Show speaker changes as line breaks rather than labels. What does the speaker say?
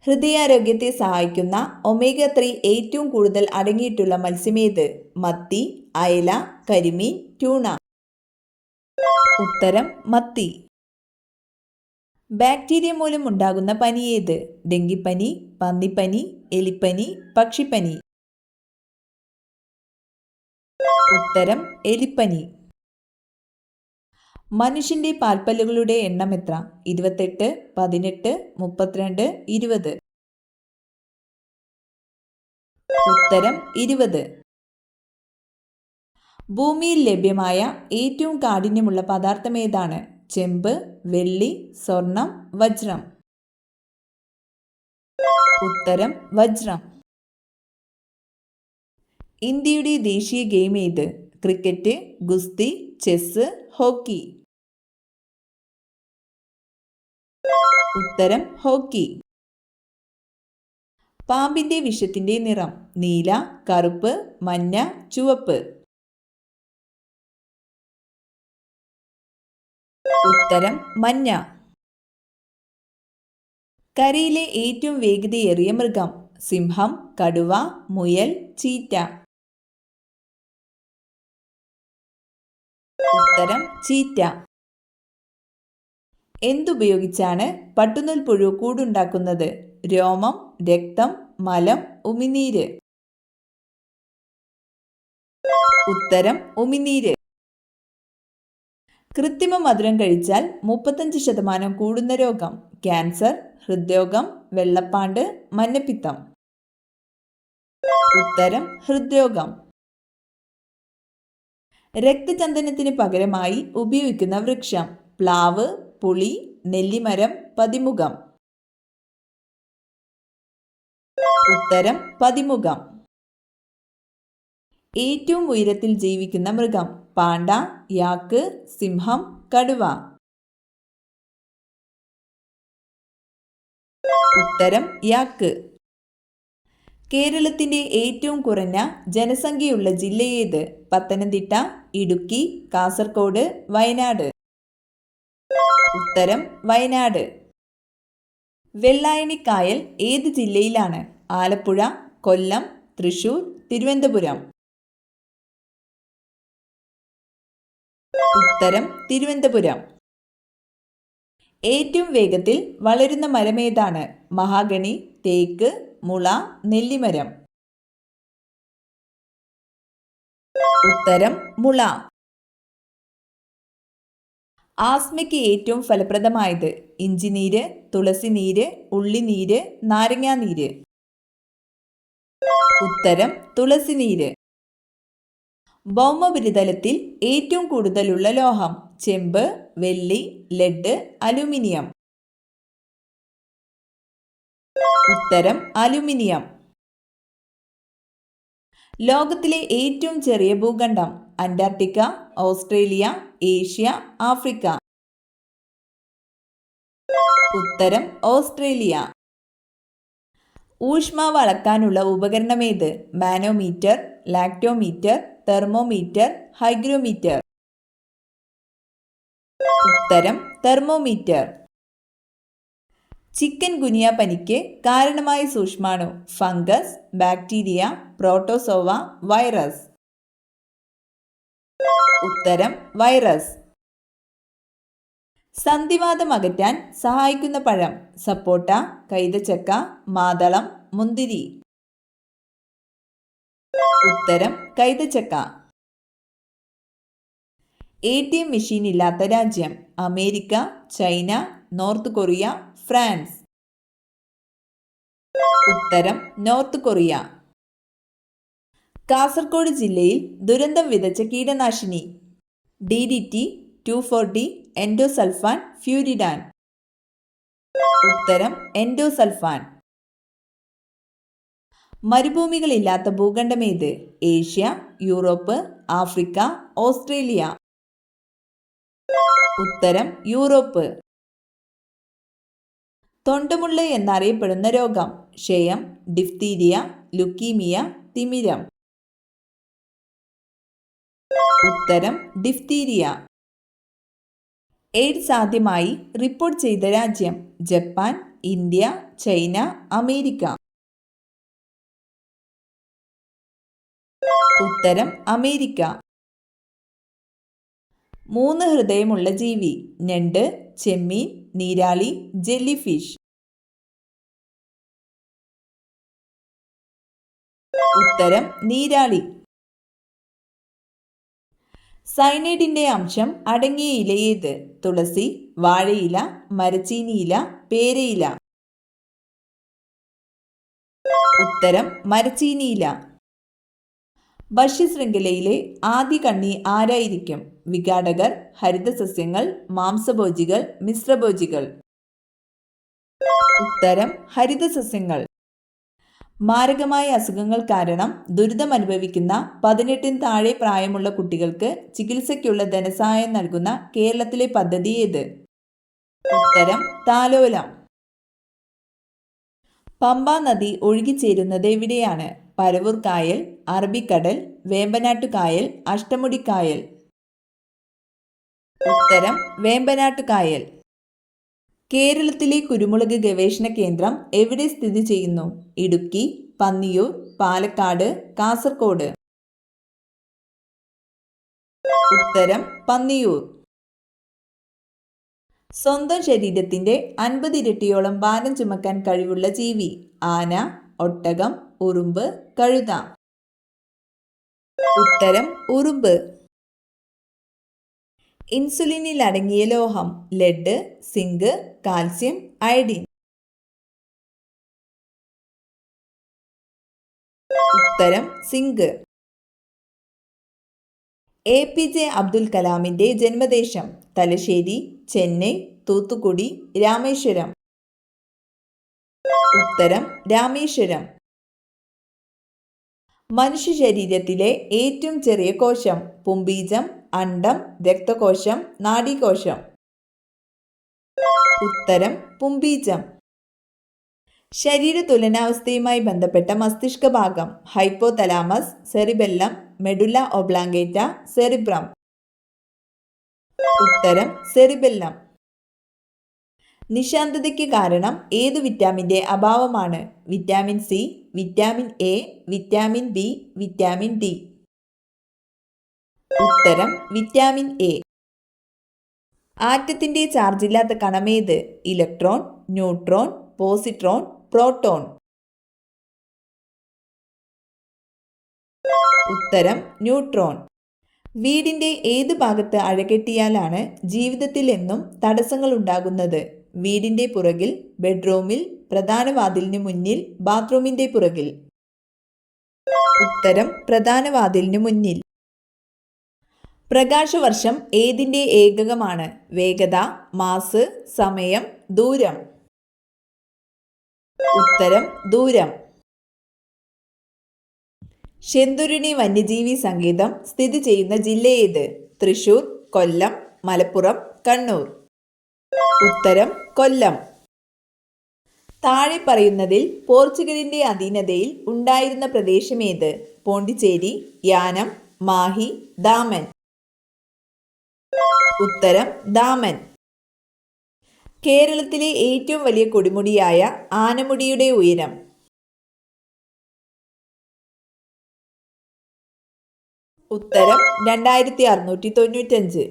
ഹൃദയാരോഗ്യത്തെ സഹായിക്കുന്ന ഒമേഗ 3 ഏറ്റവും കൂടുതൽ അടങ്ങിയിട്ടുള്ള മത്സ്യമേത്? മത്തി, അയല, കരിമീൻ, ട്യൂണ. ഉത്തരം മത്തി. ബാക്ടീരിയ മൂലം ഉണ്ടാകുന്ന പനി ഏത്? ഡെങ്കിപ്പനി, പന്നിപ്പനി, എലിപ്പനി, പക്ഷിപ്പനി. ഉത്തരം എലിപ്പനി. മനുഷ്യന്റെ പാൽപ്പല്ലുകളുടെ എണ്ണം എത്ര? 28, 18, 32, 20. ഉത്തരം 20. ഭൂമിയിൽ ലഭ്യമായ ഏറ്റവും കാഠിന്യമുള്ള പദാർത്ഥം ഏതാണ്? ചെമ്പ്, വെള്ളി, സ്വർണം, വജ്രം. ഉത്തരം വജ്രം. ഇന്ത്യയുടെ ദേശീയ ഗെയിം ഏത്? ക്രിക്കറ്റ്, ഗുസ്തി, ചെസ്, ഹോക്കി. ഉത്തരം ഹോക്കി. പാമ്പിന്റെ വിഷത്തിന്റെ നിറം? നീല, കറുപ്പ്, മഞ്ഞ, ചുവപ്പ്. ഉത്തരം മഞ്ഞ. കരയിലെ ഏറ്റവും വേഗതയേറിയ മൃഗം? സിംഹം, കടുവ, മുയൽ, ചീറ്റ. ഉത്തരം ചീറ്റ. എന്തുപയോഗിച്ചാണ് പട്ടുനൂൽ പുഴു കൂടുണ്ടാക്കുന്നത്? രോമം, രക്തം, മലം, ഉമിനീര്. ഉത്തരം ഉമിനീര്. കൃത്രിമ മധുരം കഴിച്ചാൽ 35% കൂടുന്ന രോഗം? ക്യാൻസർ, ഹൃദ്രോഗം, വെള്ളപ്പാണ്ട്, മഞ്ഞപ്പിത്തം. ഉത്തരം ഹൃദ്രോഗം. രക്തചന്ദനത്തിന് പകരമായി ഉപയോഗിക്കുന്ന വൃക്ഷം? പ്ലാവ്, പുളി, നെല്ലിമരം, പതിമുഖം. ഉത്തരം പതിമുഖം. ഏറ്റവും ഉയരത്തിൽ ജീവിക്കുന്ന മൃഗം? പാണ്ട, യാക്ക്, സിംഹം, കടുവ. ഉത്തരം യാക്ക്. കേരളത്തിന്റെ ഏറ്റവും കുറഞ്ഞ ജനസംഖ്യയുള്ള ജില്ല ഏത്? പത്തനംതിട്ട, ഇടുക്കി, കാസർഗോഡ്, വയനാട്. ഉത്തരം വയനാട്. വെള്ളായണി കായൽ ഏത് ജില്ലയിലാണ്? ആലപ്പുഴ, കൊല്ലം, തൃശൂർ, തിരുവനന്തപുരം. ഉത്തരം തിരുവനന്തപുരം. ഏറ്റവും വേഗത്തിൽ വളരുന്ന മരമേതാണ്? മഹാഗണി, തേക്ക്, മുള, നെല്ലിമരം. ഉത്തരം മുള. ആസ്മയ്ക്ക് ഏറ്റവും ഫലപ്രദമായത്? ഇഞ്ചിനീര്, തുളസിനീര്, ഉള്ളിനീര്, നാരങ്ങാനീര്. ഉത്തരം തുളസിനീര്. ഭൗമോപരിതലത്തിൽ ഏറ്റവും കൂടുതലുള്ള ലോഹം? ചെമ്പ്, വെള്ളി, ലെഡ്, അലൂമിനിയം. ഉത്തരം അലൂമിനിയം. ലോകത്തിലെ ഏറ്റവും ചെറിയ ഭൂഖണ്ഡം? Antarctica, Australia, Asia, Africa. ഉത്തരം ഓസ്ട്രേലിയ. ഊഷ്മാവ് അളക്കാനുള്ള ഉപകരണമേത്? Manometer, lactometer, thermometer, hygrometer. ഉത്തരം തെർമോമീറ്റർ. ചിക്കൻ ഗുനിയ പനിക്ക് കാരണമായ സൂക്ഷ്മാണു? Fungus, bacteria, protozoa, virus. ഉത്തരം വൈറസ്. സന്ധിവാതം അകറ്റാൻ സഹായിക്കുന്ന പഴം? സപ്പോട്ട, കൈതച്ചക്ക, മാതളം, മുന്തിരി. ഉത്തരം കൈതച്ചക്ക. ATM മെഷീൻ ഇല്ലാത്ത രാജ്യം? America, China, North Korea, France. ഉത്തരം നോർത്ത് കൊറിയ. കാസർഗോഡ് ജില്ലയിൽ ദുരന്തം വിതച്ച കീടനാശിനി? DDT, 2,4-D, endosulfan, furadan. ഉത്തരം എൻഡോസൾഫാൻ. മരുഭൂമികളില്ലാത്ത ഭൂഖണ്ഡമേത്? Asia, Europe, Africa, Australia. ഉത്തരം യൂറോപ്പ്. തൊണ്ടമുള്ള എന്നറിയപ്പെടുന്ന രോഗം? ക്ഷയം, ഡിഫ്തീരിയ, ലുക്കീമിയ, തിമിരം. ഉത്തരം ഡിഫ്തീരിയ. എയ്ഡ്സ് ആദ്യമായി റിപ്പോർട്ട് ചെയ്ത രാജ്യം? Japan, India, China, America? ഉത്തരം അമേരിക്ക. 3 ഹൃദയമുള്ള ജീവി. ഞണ്ട്, ചെമ്മീൻ, നീരാളി, ജെല്ലി ഫിഷ്? ഉത്തരം നീരാളി. സയനൈഡിന്റെ അംശം അടങ്ങിയ ഇല ഏത്? തുളസി, വാഴയില, മരച്ചീനിയില, പേരയില? ഉത്തരം മരച്ചീനിയില. ഭക്ഷ്യശൃംഖലയിലെ ആദ്യ കണ്ണി ആരായിരിക്കും? വിഘാടകർ, ഹരിതസസ്യങ്ങൾ, മാംസഭോജികൾ, മിശ്രഭോജികൾ? ഉത്തരം ഹരിതസസ്യങ്ങൾ. മാരകമായ അസുഖങ്ങൾ കാരണം ദുരിതമനുഭവിക്കുന്ന 18 താഴെ പ്രായമുള്ള കുട്ടികൾക്ക് ചികിത്സയ്ക്കുള്ള ധനസഹായം നൽകുന്ന കേരളത്തിലെ പദ്ധതി ഏത്? ഉത്തരം താലോലം. പമ്പാ നദി ഒഴുകിച്ചേരുന്നത് എവിടെയാണ്? പരവൂർ കായൽ, അറബിക്കടൽ, വേമ്പനാട്ടുകായൽ, അഷ്ടമുടിക്കായൽ? ഉത്തരം വേമ്പനാട്ടുകായൽ. കേരളത്തിലെ കുരുമുളക് ഗവേഷണ കേന്ദ്രം എവിടെ സ്ഥിതി ചെയ്യുന്നു? ഇടുക്കി, പന്നിയൂർ, പാലക്കാട്, കാസർഗോഡ്? ഉത്തരം പന്നിയൂർ. സ്വന്തം ശരീരത്തിന്റെ 50 ഇരട്ടിയോളം ഭാരം ചുമക്കാൻ കഴിവുള്ള ജീവി? ആന, ഒട്ടകം, ഉറുമ്പ്, കഴുത? ഉത്തരം ഉറുമ്പ്. ഇൻസുലിനിൽ അടങ്ങിയ ലോഹം? Lead, zinc, calcium, iodine? ഉത്തരം സിങ്ക്. APJ അബ്ദുൽ കലാമിന്റെ ജന്മദേശം? തലശ്ശേരി, ചെന്നൈ, തൂത്തുക്കുടി, രാമേശ്വരം? ഉത്തരം രാമേശ്വരം. മനുഷ്യ ശരീരത്തിലെ ഏറ്റവും ചെറിയ കോശം? പുംബീജം, അണ്ഡം, രക്തകോശം, നാഡീകോശം? ഉത്തരം പുംബീജം. ശരീര തുലനാവസ്ഥയുമായി ബന്ധപ്പെട്ട മസ്തിഷ്ക ഭാഗം? Hypothalamus, cerebellum, medulla oblongata, cerebrum? ഉത്തരം സെറിബെല്ലം. നിശാന്തതയ്ക്ക് കാരണം ഏതു വിറ്റാമിൻ്റെ അഭാവമാണ്? Vitamin C, vitamin A, vitamin B, vitamin D? ഉത്തരം വിറ്റാമിൻ എ. ആറ്റത്തിന്റെ ചാർജില്ലാത്ത കണമേത്? Electron, neutron, positron, proton? ഉത്തരം ന്യൂട്രോൺ. വീടിന്റെ ഏത് ഭാഗത്ത് അഴകെട്ടിയാലാണ് ജീവിതത്തിൽ എന്നും തടസ്സങ്ങൾ ഉണ്ടാകുന്നത്? വീടിന്റെ പുറകിൽ, ബെഡ്റൂമിൽ, പ്രധാന വാതിലിന് മുന്നിൽ, ബാത്റൂമിന്റെ പുറകിൽ? ഉത്തരം പ്രധാന വാതിലിന് മുന്നിൽ. പ്രകാശവർഷം ഏതിന്റെ ഏകകമാണ്? വേഗത, മാസ്, സമയം, ദൂരം? ഉത്തരം ദൂരം. ശെന്തുരുണി വന്യജീവി സങ്കേതം സ്ഥിതി ചെയ്യുന്ന ജില്ല ഏത്? തൃശൂർ, കൊല്ലം, മലപ്പുറം, കണ്ണൂർ? ഉത്തരം കൊല്ലം. താഴെ പറയുന്നതിൽ പോർച്ചുഗലിന്റെ അധീനതയിൽ ഉണ്ടായിരുന്ന പ്രദേശം ഏത്? പോണ്ടിച്ചേരി, യാനം, മാഹി, ദാമൻ? ഉത്തരം ദാമൻ. കേരളത്തിലെ ഏറ്റവും വലിയ കൊടുമുടിയായ ആനമുടിയുടെ ഉയരം? ഉത്തരം 2695.